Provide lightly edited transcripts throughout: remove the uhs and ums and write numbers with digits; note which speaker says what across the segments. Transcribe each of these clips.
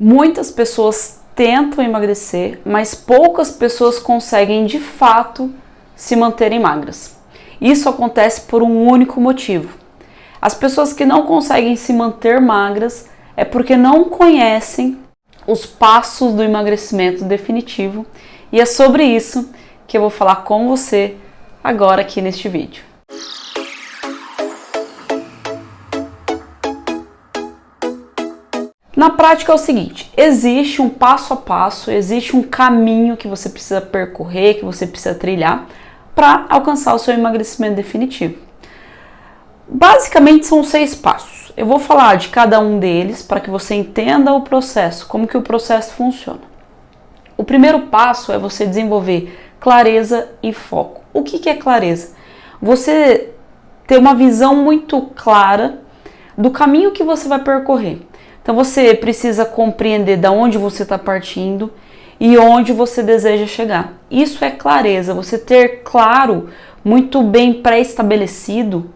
Speaker 1: Muitas pessoas tentam emagrecer, mas poucas pessoas conseguem de fato se manterem magras. Isso acontece por um único motivo. As pessoas que não conseguem se manter magras é porque não conhecem os passos do emagrecimento definitivo, e é sobre isso que eu vou falar com você agora aqui neste vídeo. Na prática é o seguinte, existe um passo a passo, existe um caminho que você precisa percorrer, que você precisa trilhar para alcançar o seu emagrecimento definitivo. Basicamente são 6 passos. Eu vou falar de cada um deles para que você entenda o processo, como que o processo funciona. O primeiro passo é você desenvolver clareza e foco. O que é clareza? Você ter uma visão muito clara do caminho que você vai percorrer. Então você precisa compreender de onde você está partindo e onde você deseja chegar. Isso é clareza, você ter claro, muito bem pré-estabelecido,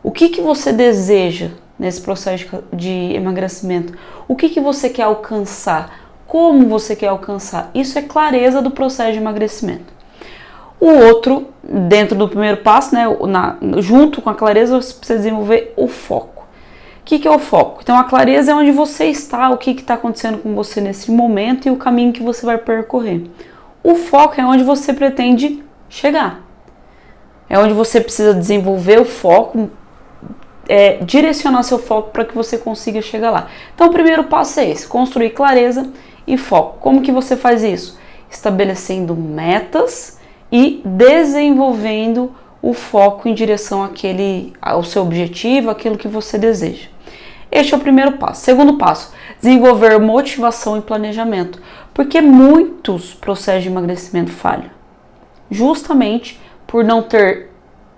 Speaker 1: o que você deseja nesse processo de emagrecimento, o que você quer alcançar, como você quer alcançar. Isso é clareza do processo de emagrecimento. O outro, dentro do primeiro passo, junto com a clareza, você precisa desenvolver o foco. O que é o foco? Então a clareza é onde você está, o que está acontecendo com você nesse momento e o caminho que você vai percorrer. O foco é onde você pretende chegar. É onde você precisa desenvolver o foco, direcionar seu foco para que você consiga chegar lá. Então o primeiro passo é esse, construir clareza e foco. Como que você faz isso? Estabelecendo metas e desenvolvendo o foco em direção ao seu objetivo, aquilo que você deseja. Este é o primeiro passo. Segundo passo, desenvolver motivação e planejamento. Porque muitos processos de emagrecimento falham. Justamente por não ter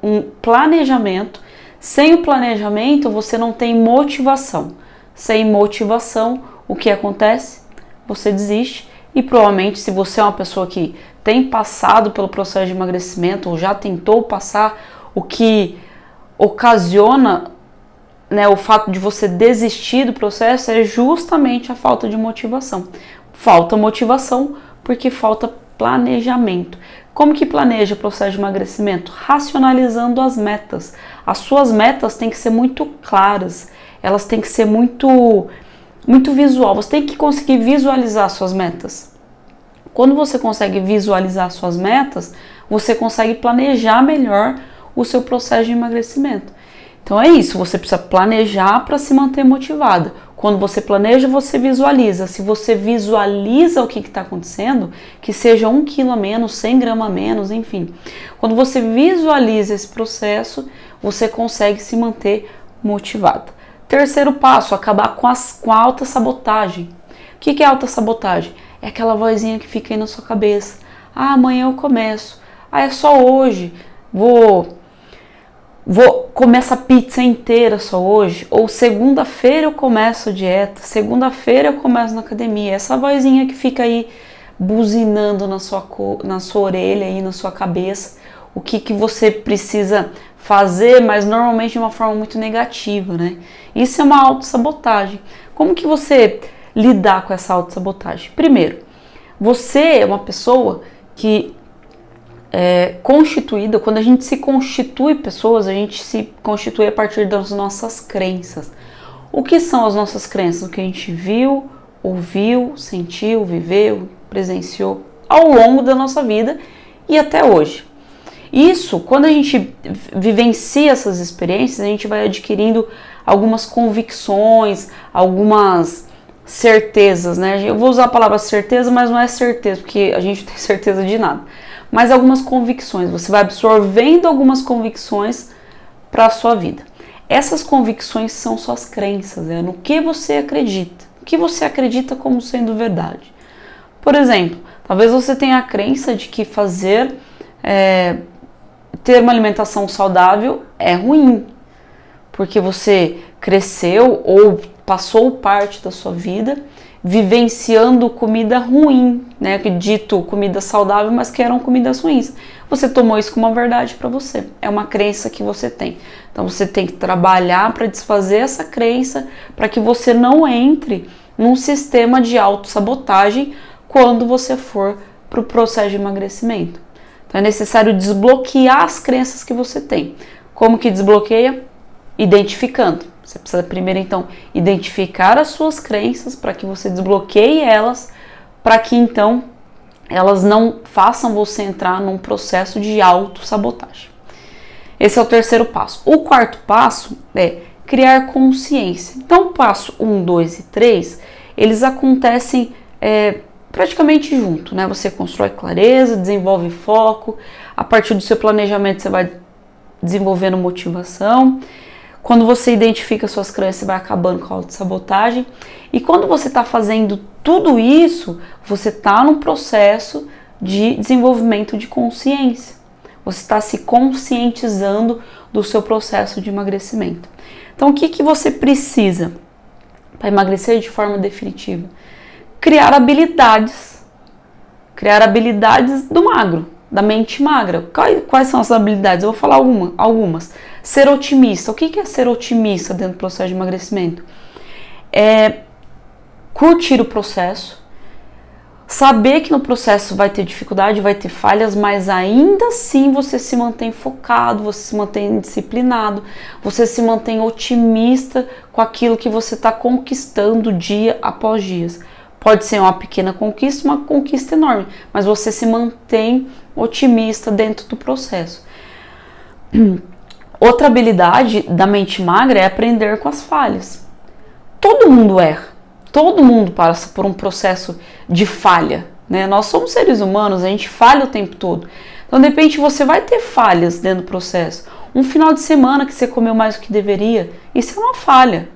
Speaker 1: um planejamento. Sem o planejamento, você não tem motivação. Sem motivação, o que acontece? Você desiste e provavelmente, se você é uma pessoa que tem passado pelo processo de emagrecimento ou já tentou passar, o que ocasiona, o fato de você desistir do processo é justamente a falta de motivação. Falta motivação porque falta planejamento. Como que planeja o processo de emagrecimento? Racionalizando as metas. As suas metas têm que ser muito claras, elas têm que ser muito visual. Você tem que conseguir visualizar suas metas. Quando você consegue visualizar suas metas, você consegue planejar melhor o seu processo de emagrecimento. Então é isso, você precisa planejar para se manter motivada. Quando você planeja, você visualiza. Se você visualiza o que está acontecendo, que seja 1 quilo a menos, 100 gramas a menos, enfim. Quando você visualiza esse processo, você consegue se manter motivada. Terceiro passo, acabar com a autossabotagem. O que é autossabotagem? É aquela vozinha que fica aí na sua cabeça. Ah, amanhã eu começo. Ah, é só hoje. Vou comer essa pizza inteira só hoje. Ou segunda-feira eu começo a dieta. Segunda-feira eu começo na academia. Essa vozinha que fica aí buzinando na sua orelha e na sua cabeça. O que você precisa fazer, mas normalmente de uma forma muito negativa, né? Isso é uma autossabotagem. Como que você lidar com essa autossabotagem? Primeiro, você é uma pessoa que é constituída, quando a gente se constitui pessoas, a gente se constitui a partir das nossas crenças. O que são as nossas crenças? O que a gente viu, ouviu, sentiu, viveu, presenciou ao longo da nossa vida e até hoje. Isso, quando a gente vivencia essas experiências, a gente vai adquirindo algumas convicções, algumas certezas, né? Eu vou usar a palavra certeza, mas não é certeza, porque a gente não tem certeza de nada. Mas algumas convicções, você vai absorvendo algumas convicções para a sua vida. Essas convicções são suas crenças, no que você acredita. O que você acredita como sendo verdade. Por exemplo, talvez você tenha a crença de que ter uma alimentação saudável é ruim, porque você cresceu ou passou parte da sua vida vivenciando comida ruim, né? Dito comida saudável, mas que eram comidas ruins. Você tomou isso como uma verdade para você. É uma crença que você tem. Então você tem que trabalhar para desfazer essa crença, para que você não entre num sistema de autossabotagem quando você for para o processo de emagrecimento. Então é necessário desbloquear as crenças que você tem. Como que desbloqueia? Identificando. Você precisa primeiro, então, identificar as suas crenças para que você desbloqueie elas, para que, então, elas não façam você entrar num processo de autossabotagem. Esse é o terceiro passo. O quarto passo é criar consciência. Então, o passo 1, 2 e 3, eles acontecem praticamente junto, né? Você constrói clareza, desenvolve foco, a partir do seu planejamento você vai desenvolvendo motivação. Quando você identifica suas crenças, você vai acabando com a autossabotagem. E quando você está fazendo tudo isso, você está num processo de desenvolvimento de consciência. Você está se conscientizando do seu processo de emagrecimento. Então, o que você precisa para emagrecer de forma definitiva? Criar habilidades do magro, da mente magra. Quais são as habilidades? Eu vou falar algumas. Ser otimista. O que é ser otimista dentro do processo de emagrecimento? É curtir o processo, saber que no processo vai ter dificuldade, vai ter falhas, mas ainda assim você se mantém focado, você se mantém disciplinado, você se mantém otimista com aquilo que você está conquistando dia após dia. Pode ser uma pequena conquista, uma conquista enorme, mas você se mantém otimista dentro do processo. Outra habilidade da mente magra é aprender com as falhas. Todo mundo erra, todo mundo passa por um processo de falha, né? Nós somos seres humanos, a gente falha o tempo todo. Então, de repente, você vai ter falhas dentro do processo. Um final de semana que você comeu mais do que deveria, isso é uma falha.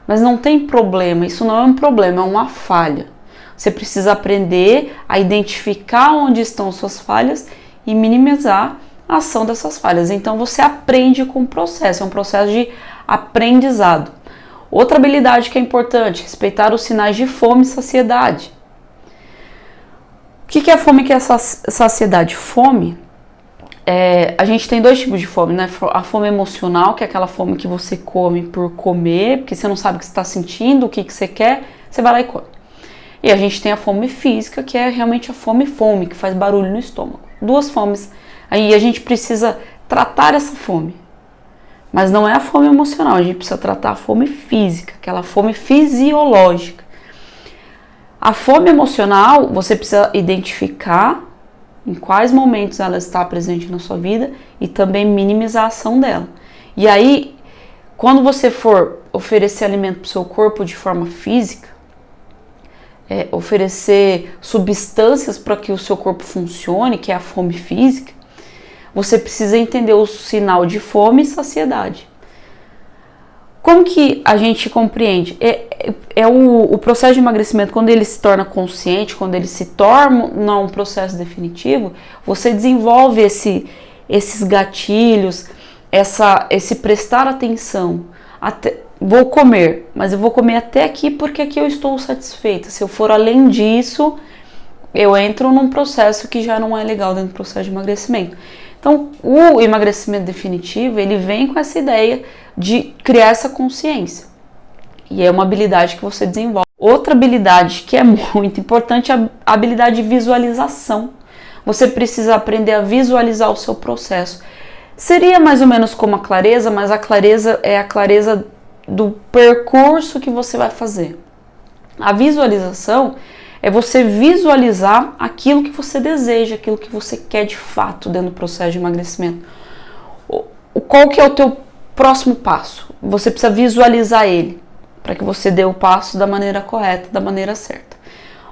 Speaker 1: Mas não tem problema, isso não é um problema, é uma falha. Você precisa aprender a identificar onde estão suas falhas e minimizar a ação dessas falhas. Então você aprende com o processo, é um processo de aprendizado. Outra habilidade que é importante, respeitar os sinais de fome e saciedade. O que é fome e o que é saciedade? Fome, a gente tem dois tipos de fome, né? A fome emocional, que é aquela fome que você come por comer, porque você não sabe o que você está sentindo, o que você quer, você vai lá e come. E a gente tem a fome física, que é realmente a fome, que faz barulho no estômago. Duas fomes. Aí a gente precisa tratar essa fome. Mas não é a fome emocional, a gente precisa tratar a fome física, aquela fome fisiológica. A fome emocional, você precisa identificar em quais momentos ela está presente na sua vida e também minimizar a ação dela. E aí, quando você for oferecer alimento para o seu corpo de forma física, oferecer substâncias para que o seu corpo funcione, que é a fome física, você precisa entender o sinal de fome e saciedade. Como que a gente compreende? O processo de emagrecimento, quando ele se torna consciente, quando ele se torna um processo definitivo, você desenvolve esses gatilhos, esse prestar atenção. Vou comer, mas eu vou comer até aqui porque aqui eu estou satisfeita. Se eu for além disso, eu entro num processo que já não é legal dentro do processo de emagrecimento. Então, o emagrecimento definitivo, ele vem com essa ideia de criar essa consciência. E é uma habilidade que você desenvolve. Outra habilidade que é muito importante é a habilidade de visualização. Você precisa aprender a visualizar o seu processo. Seria mais ou menos como a clareza, mas a clareza é a clareza do percurso que você vai fazer. A visualização é você visualizar aquilo que você deseja, aquilo que você quer de fato dentro do processo de emagrecimento. Qual que é o teu próximo passo? Você precisa visualizar ele, para que você dê o passo da maneira correta, da maneira certa.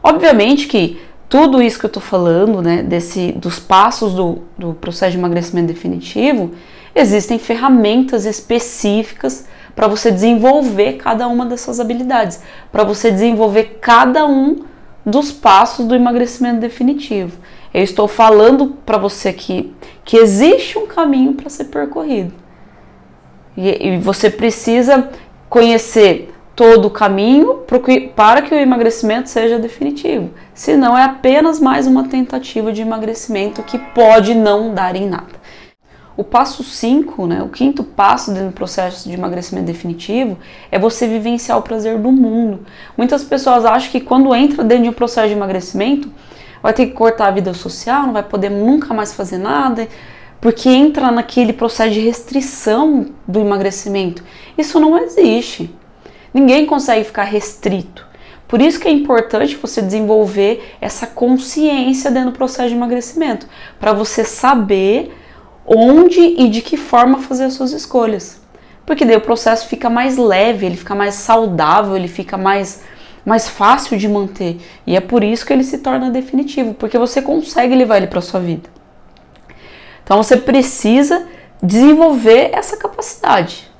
Speaker 1: Obviamente que tudo isso que eu estou falando, né, dos passos do processo de emagrecimento definitivo, existem ferramentas específicas para você desenvolver cada uma dessas habilidades, para você desenvolver cada um dos passos do emagrecimento definitivo. Eu estou falando para você que existe um caminho para ser percorrido. E você precisa conhecer todo o caminho para que o emagrecimento seja definitivo. Senão é apenas mais uma tentativa de emagrecimento que pode não dar em nada. O passo 5, né, o quinto passo dentro do processo de emagrecimento definitivo é você vivenciar o prazer do mundo. Muitas pessoas acham que quando entra dentro de um processo de emagrecimento, vai ter que cortar a vida social, não vai poder nunca mais fazer nada, porque entra naquele processo de restrição do emagrecimento. Isso não existe. Ninguém consegue ficar restrito. Por isso que é importante você desenvolver essa consciência dentro do processo de emagrecimento, para você saber onde e de que forma fazer as suas escolhas. Porque daí o processo fica mais leve, ele fica mais saudável, ele fica mais fácil de manter. E é por isso que ele se torna definitivo, porque você consegue levar ele para sua vida. Então você precisa desenvolver essa capacidade.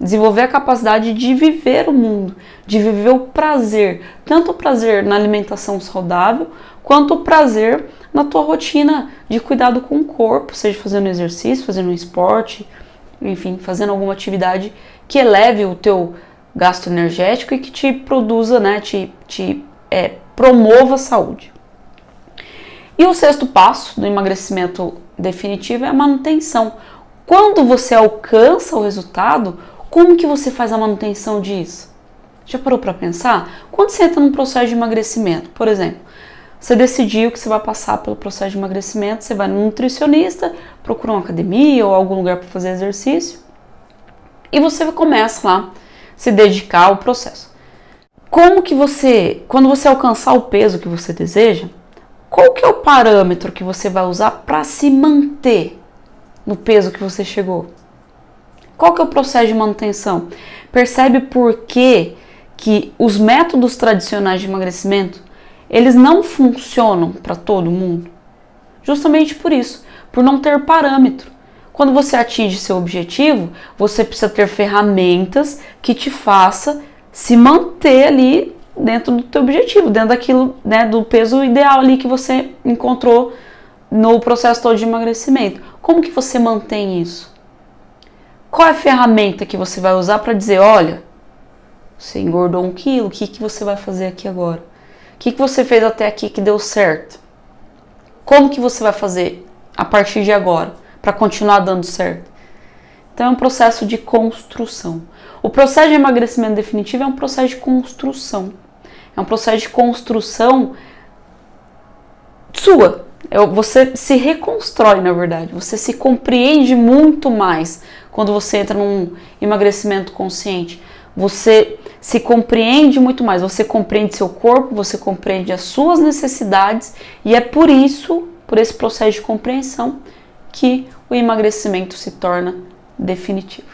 Speaker 1: Desenvolver a capacidade de viver o mundo, de viver o prazer. Tanto o prazer na alimentação saudável, quanto o prazer na tua rotina de cuidado com o corpo, seja fazendo exercício, fazendo um esporte, enfim, fazendo alguma atividade que eleve o teu gasto energético e que te produza, né, promova a saúde. E o sexto passo do emagrecimento definitivo é a manutenção. Quando você alcança o resultado, como que você faz a manutenção disso? Já parou para pensar? Quando você entra num processo de emagrecimento, por exemplo, você decidiu que você vai passar pelo processo de emagrecimento, você vai no nutricionista, procura uma academia ou algum lugar para fazer exercício e você começa lá a se dedicar ao processo. Como que você, quando você alcançar o peso que você deseja, qual que é o parâmetro que você vai usar para se manter no peso que você chegou? Qual que é o processo de manutenção? Percebe por que os métodos tradicionais de emagrecimento, eles não funcionam para todo mundo? Justamente por isso, por não ter parâmetro. Quando você atinge seu objetivo, você precisa ter ferramentas que te faça se manter ali dentro do teu objetivo, dentro daquilo, né, do peso ideal ali que você encontrou no processo todo de emagrecimento. Como que você mantém isso? Qual é a ferramenta que você vai usar para dizer, olha, você engordou 1 quilo, o que você vai fazer aqui agora? O que você fez até aqui que deu certo? Como que você vai fazer a partir de agora para continuar dando certo? Então é um processo de construção. O processo de emagrecimento definitivo é um processo de construção. É um processo de construção sua. Você se reconstrói, na verdade. Você se compreende muito mais quando você entra num emagrecimento consciente. Você se compreende muito mais. Você compreende seu corpo, você compreende as suas necessidades. E é por isso, por esse processo de compreensão, que o emagrecimento se torna definitivo.